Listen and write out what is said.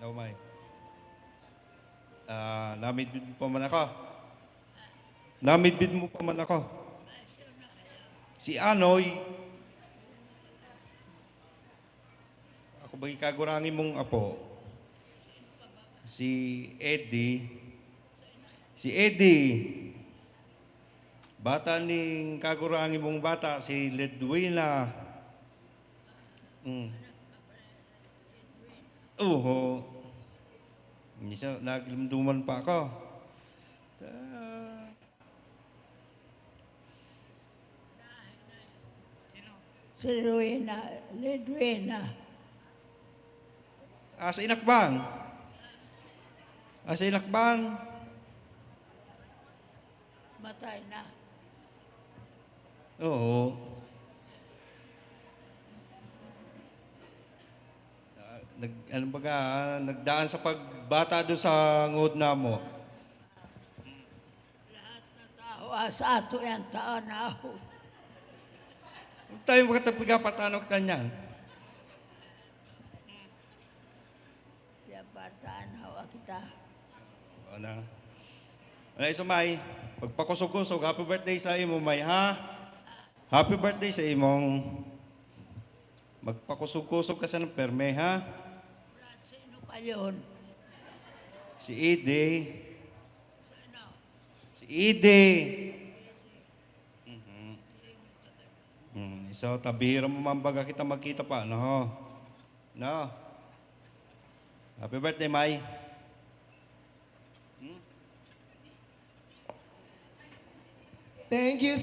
Oh, may. Namidbid mo pa man ako. Namidbid mo pa man ako. Si Anoy, ako ba'y kagurangin mong apo? Si Eddie. Si Eddie, bata ning kagurangin mong bata, si Ledwina. Mm. Oo. Hindi siya, naglimduman pa ako. Si Rowena, Ledwina, Sa inakbang. Sa inakbang. matay na. Oo. Ano baga, nagdaan sa pagbata doon sa ngod na mo. Lahat na tao sa ato yan taon na ako. Tayo magkatapigapatanok na niyan. Kaya bataan hawa kita. Ano? Ay, sumay. Pagpakusog-kusog, happy birthday sa imo, may ha? Happy birthday sa imong magpakusog-kusog ka sa ng perme, ha? Sino pa yun? Si Ede. Sino? Si Ede. So, tabihira mo mambaga kita magkita pa, no? No? Happy birthday, May. Thank you.